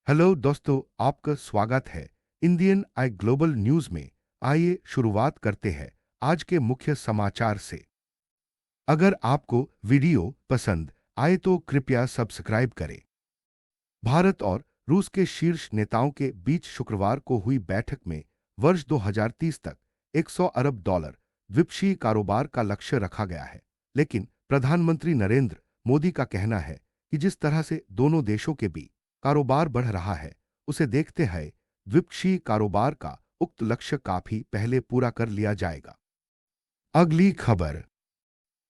Hello दोस्तों, आपका स्वागत है इंडियन आई ग्लोबल न्यूज में। आइए शुरुआत करते हैं आज के मुख्य समाचार से। अगर आपको वीडियो पसंद आए तो कृपया सब्सक्राइब करें। भारत और रूस के शीर्ष नेताओं के बीच शुक्रवार को हुई बैठक में वर्ष 2030 तक 100 अरब डॉलर द्विपक्षीय कारोबार का लक्ष्य रखा गया है। लेकिन प्रधानमंत्री नरेंद्र मोदी का कहना है कि जिस तरह से दोनों देशों के बीच कारोबार बढ़ रहा है, उसे देखते हुए द्विपक्षीय कारोबार का उक्त लक्ष्य काफी पहले पूरा कर लिया जाएगा। अगली खबर।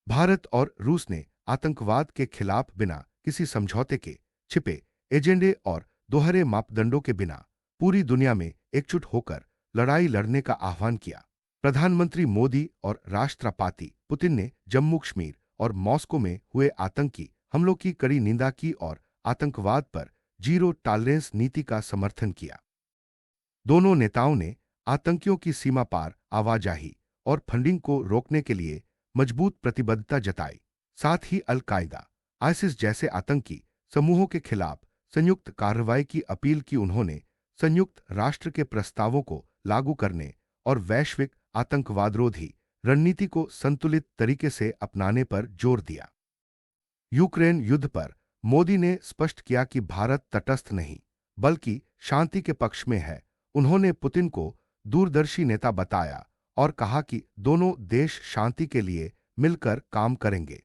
भारत और रूस ने आतंकवाद के खिलाफ बिना किसी समझौते के, छिपे एजेंडे और दोहरे मापदंडों के बिना पूरी दुनिया में एकजुट होकर लड़ाई लड़ने का आह्वान किया। प्रधानमंत्री मोदी और राष्ट्रपति पुतिन ने जम्मू कश्मीर और मॉस्को में हुए आतंकी हमलों की कड़ी निंदा की और आतंकवाद पर जीरो टॉलरेंस नीति का समर्थन किया। दोनों नेताओं ने आतंकियों की सीमा पार आवाजाही और फंडिंग को रोकने के लिए मजबूत प्रतिबद्धता जताई। साथ ही अल कायदा, आईसिस जैसे आतंकी समूहों के खिलाफ संयुक्त कार्रवाई की अपील की। उन्होंने संयुक्त राष्ट्र के प्रस्तावों को लागू करने और वैश्विक आतंकवादरोधी रणनीति को संतुलित तरीके से अपनाने पर जोर दिया। यूक्रेन युद्ध पर मोदी ने स्पष्ट किया कि भारत तटस्थ नहीं बल्कि शांति के पक्ष में है। उन्होंने पुतिन को दूरदर्शी नेता बताया और कहा कि दोनों देश शांति के लिए मिलकर काम करेंगे।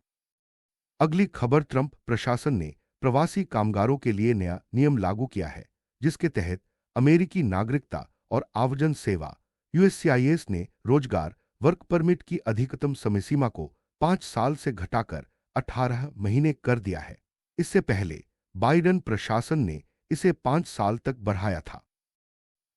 अगली खबर। ट्रंप प्रशासन ने प्रवासी कामगारों के लिए नया नियम लागू किया है, जिसके तहत अमेरिकी नागरिकता और आवागमन सेवा यूएससीआईएस ने रोजगार वर्क परमिट की अधिकतम समय सीमा को 5 साल से घटाकर 18 महीने कर दिया है। इससे पहले बाइडेन प्रशासन ने इसे 5 साल तक बढ़ाया था।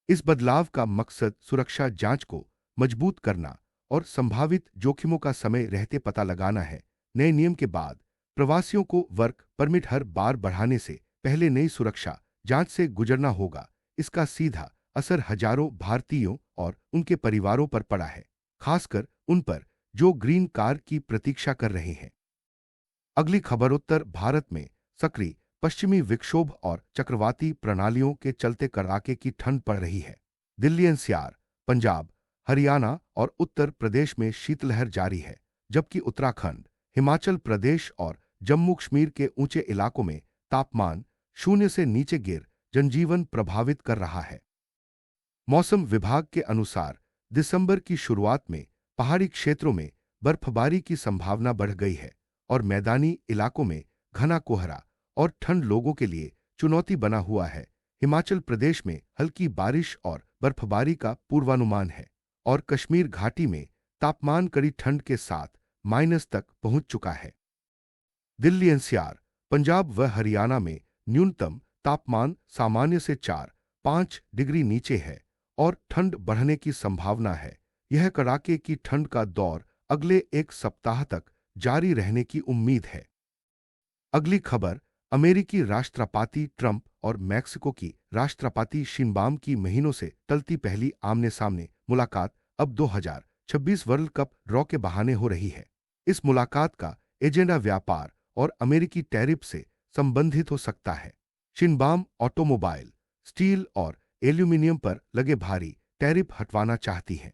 इस बदलाव का मकसद सुरक्षा जांच को मजबूत करना और संभावित जोखिमों का समय रहते पता लगाना है। नए नियम के बाद प्रवासियों को वर्क परमिट हर बार बढ़ाने से पहले नई सुरक्षा जांच से गुजरना होगा। इसका सीधा असर हजारों भारतीयों और उनके परिवारों पर पड़ा है, खासकर उन पर जो ग्रीन कार्ड की प्रतीक्षा कर रहे हैं। अगली खबर। उत्तर भारत में सक्रिय पश्चिमी विक्षोभ और चक्रवाती प्रणालियों के चलते कड़ाके की ठंड पड़ रही है। दिल्ली एनसीआर, पंजाब, हरियाणा और उत्तर प्रदेश में शीतलहर जारी है, जबकि उत्तराखंड, हिमाचल प्रदेश और जम्मू कश्मीर के ऊंचे इलाकों में तापमान शून्य से नीचे गिर जनजीवन प्रभावित कर रहा है। मौसम विभाग के अनुसार दिसंबर की शुरुआत में पहाड़ी क्षेत्रों में बर्फबारी की संभावना बढ़ गई है और मैदानी इलाकों में घना कोहरा और ठंड लोगों के लिए चुनौती बना हुआ है। हिमाचल प्रदेश में हल्की बारिश और बर्फबारी का पूर्वानुमान है और कश्मीर घाटी में तापमान कड़ी ठंड के साथ माइनस तक पहुंच चुका है। दिल्ली एनसीआर, पंजाब व हरियाणा में न्यूनतम तापमान सामान्य से 4-5 डिग्री नीचे है और ठंड बढ़ने की संभावना है। यह कड़ाके की ठंड का दौर अगले एक सप्ताह तक जारी रहने की उम्मीद है। अगली खबर। अमेरिकी राष्ट्रपति ट्रंप और मैक्सिको की राष्ट्रपति शिनबाम की महीनों से टलती पहली आमने सामने मुलाकात अब 2026 वर्ल्ड कप ड्रॉ के बहाने हो रही है। इस मुलाकात का एजेंडा व्यापार और अमेरिकी टैरिफ से संबंधित हो सकता है। शिनबाम ऑटोमोबाइल, स्टील और एल्यूमिनियम पर लगे भारी टैरिफ हटवाना चाहती हैं,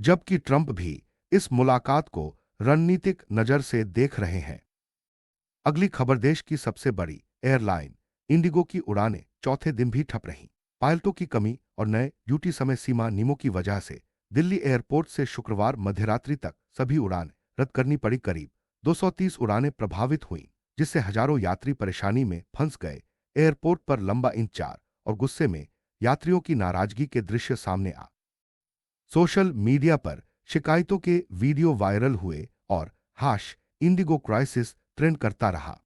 जबकि ट्रंप भी इस मुलाकात को रणनीतिक नजर से देख रहे हैं। अगली खबर। देश की सबसे बड़ी एयरलाइन इंडिगो की उड़ानें चौथे दिन भी ठप रहीं। पायलटों की कमी और नए ड्यूटी समय सीमा नियमों की वजह से दिल्ली एयरपोर्ट से शुक्रवार मध्यरात्रि तक सभी उड़ानें रद्द करनी पड़ी। करीब 230 उड़ानें प्रभावित हुईं, जिससे हजारों यात्री परेशानी में फंस गए। एयरपोर्ट पर लंबा इंतजार और गुस्से में यात्रियों की नाराजगी के दृश्य सामने आ। सोशल मीडिया पर शिकायतों के वीडियो वायरल हुए और हाश इंडिगो क्राइसिस ट्रेंड करता रहा।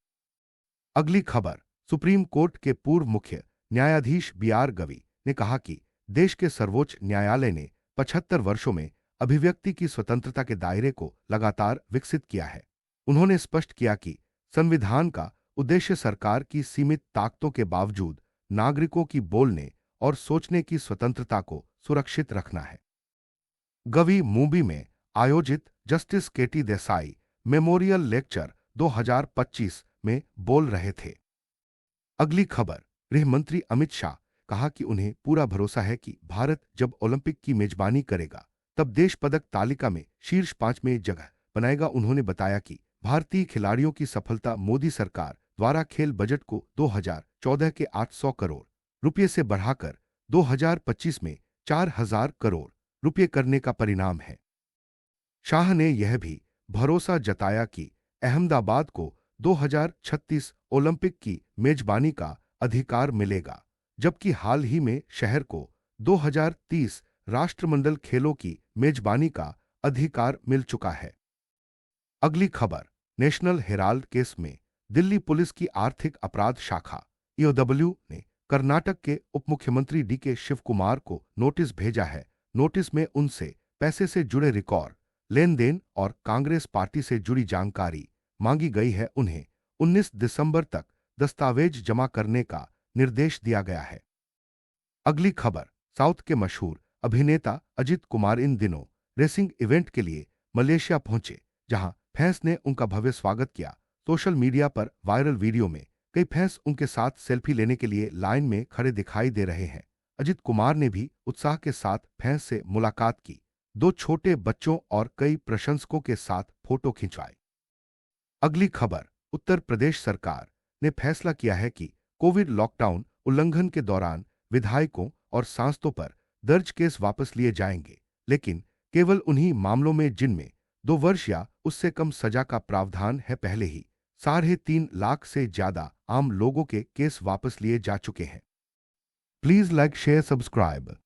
अगली खबर। सुप्रीम कोर्ट के पूर्व मुख्य न्यायाधीश बीआर गवई ने कहा कि देश के सर्वोच्च न्यायालय ने 75 वर्षों में अभिव्यक्ति की स्वतंत्रता के दायरे को लगातार विकसित किया है। उन्होंने स्पष्ट किया कि संविधान का उद्देश्य सरकार की सीमित ताकतों के बावजूद नागरिकों की बोलने और सोचने की स्वतंत्रता को सुरक्षित रखना है। गवई मुंबई में आयोजित जस्टिस केटी देसाई मेमोरियल लेक्चर 2025 में बोल रहे थे। अगली खबर। गृह मंत्री अमित शाह कहा कि उन्हें पूरा भरोसा है कि भारत जब ओलंपिक की मेजबानी करेगा तब देश पदक तालिका में शीर्ष 5 में जगह बनाएगा। उन्होंने बताया कि भारतीय खिलाड़ियों की सफलता मोदी सरकार द्वारा खेल बजट को 2014 के 800 करोड़ रुपये से बढ़ाकर 2025 में 4000 करोड़ रुपये करने का परिणाम है। शाह ने यह भी भरोसा जताया कि अहमदाबाद को 2036 ओलंपिक की मेजबानी का अधिकार मिलेगा, जबकि हाल ही में शहर को 2030 राष्ट्रमंडल खेलों की मेजबानी का अधिकार मिल चुका है। अगली खबर, नेशनल हेराल्ड केस में दिल्ली पुलिस की आर्थिक अपराध शाखा ईओडब्ल्यू ने कर्नाटक के उप मुख्यमंत्री डीके शिव कुमार को नोटिस भेजा है। नोटिस में उनसे पैसे से जुड़े रिकॉर्ड, लेन देन और कांग्रेस पार्टी से जुड़ी जानकारी मांगी गई है। उन्हें 19 दिसंबर तक दस्तावेज जमा करने का निर्देश दिया गया है। अगली खबर, साउथ के मशहूर अभिनेता अजित कुमार इन दिनों रेसिंग इवेंट के लिए मलेशिया पहुंचे, जहां फैंस ने उनका भव्य स्वागत किया। सोशल मीडिया पर वायरल वीडियो में कई फैंस उनके साथ सेल्फी लेने के लिए लाइन में खड़े दिखाई दे रहे हैं। अजित कुमार ने भी उत्साह के साथ फैंस से मुलाकात की, 2 छोटे बच्चों और कई प्रशंसकों के साथ फोटो खिंचवाए। अगली खबर, उत्तर प्रदेश सरकार ने फैसला किया है कि कोविड लॉकडाउन उल्लंघन के दौरान विधायकों और सांसदों पर दर्ज केस वापस लिए जाएंगे, लेकिन केवल उन्हीं मामलों में जिनमें 2 वर्ष या उससे कम सजा का प्रावधान है। पहले ही 3.5 लाख से ज्यादा आम लोगों के केस वापस लिए जा चुके हैं। Please like, share, subscribe.